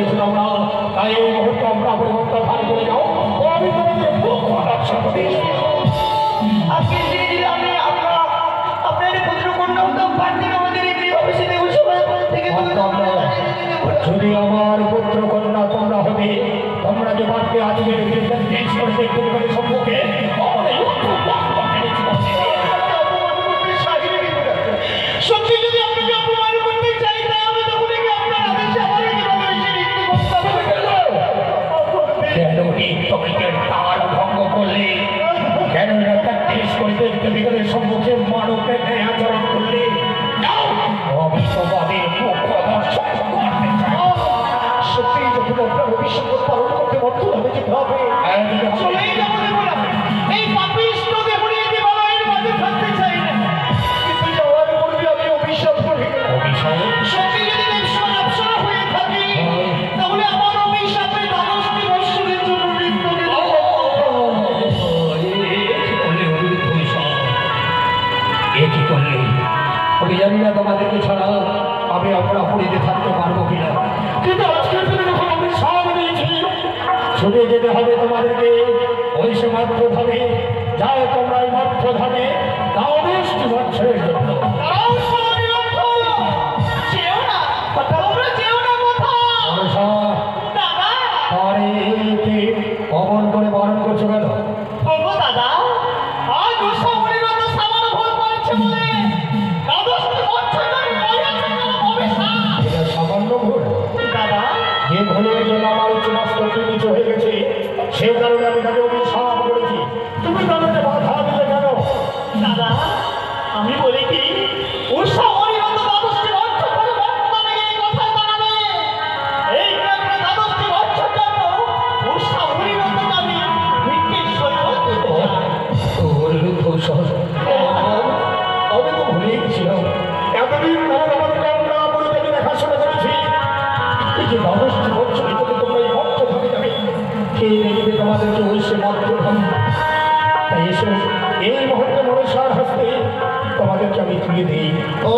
করেছিলাম না, তাই এই মুহূর্তে আমরা পরিবর্তন ভার করে যাও ও আমি তোমাদের রক্ষা করি। আজকে আমি আপনার পুত্র কন্যা তো পার্থিব আমাদের এই গৃহবাসী দেবসভা থেকে যদি আমার পুত্র কন্যা তোমরা হবে, তোমরা যে বাড়তে আজকের সম্মুখে সত্যি যদি আপনাকে অপমান করতে চাই তাই আমি তখন আপনার আদেশে আমার কেন তোমাকে তার ভঙ্গ করলে, কেন দেশ করতে দেবীদের সম্মুখে মানবকে ন্যায় আচরণ করলে, আমি তোমাদের সত্যি যখন আপনার অভিষেক পালন করতে বাধ্য হবে যেতে হবে চলেই যাবো এই পাপিষ্ট দেবরিয়ে দেবালয়ের মাঝে থাকতে চাই না, কিন্তু যাওয়ার পূর্বে আমি অভিশাপ করি। সত্যি যদি দেবসভা অপসরা হয়ে থাকি তাহলে আমার অভিশাপে দ্বাদশটি বৎসরের জন্য মৃত্যুকে কি করলে আমি জানি না তোমাদেরকে ছাড়া আমি আমরা পুরীতে থাকতে পারবো কিনা, কিন্তু আজকের দিনে যখন আমি সব নিয়েছি ছুটে যেতে হবে তোমাদেরকে ওই সে মাত্রধামে। যাও তোমরা এই মাত্রধামে দ্বাদশটি বৎসরের জন্য। অমন করে বরণ করছো কেন? দাদা আর সামান্য ভুল দাদা যে ভুলের জন্য আমার উচ্চমস্তক নিচু হয়ে গেছে, সে কারণে আমি তাকে অভিশাপ করেছি। তুমি তাদেরকে বাধা দিলে কেন? দাদা আমি বলি কি উৎসাহ অনিরত দ্বাদশটি বৎসর ধরে বর্তমানে এই কথা জানাবে এই গ্রামে দ্বাদশটি বৎসর জন্য উৎসাহ অনিরত আমি ভিক্ষেশ্বর করতে চাই। আমি তো ভুলে গেছিলাম, এতদিন ধরে আমাদের আমরা পরিবারে দেখাশোনা করেছি, যে দ্বাদশটি বৎসর ভিতরে তোমরা এই মর্ত ভাবে যাবে, কে দেখবে তোমাদেরকে ওই সে মর্ত ভাবে। তাই এসো এই মুহূর্তে মনসার হস্তে তোমাদেরকে আমি তুলে দিই। ও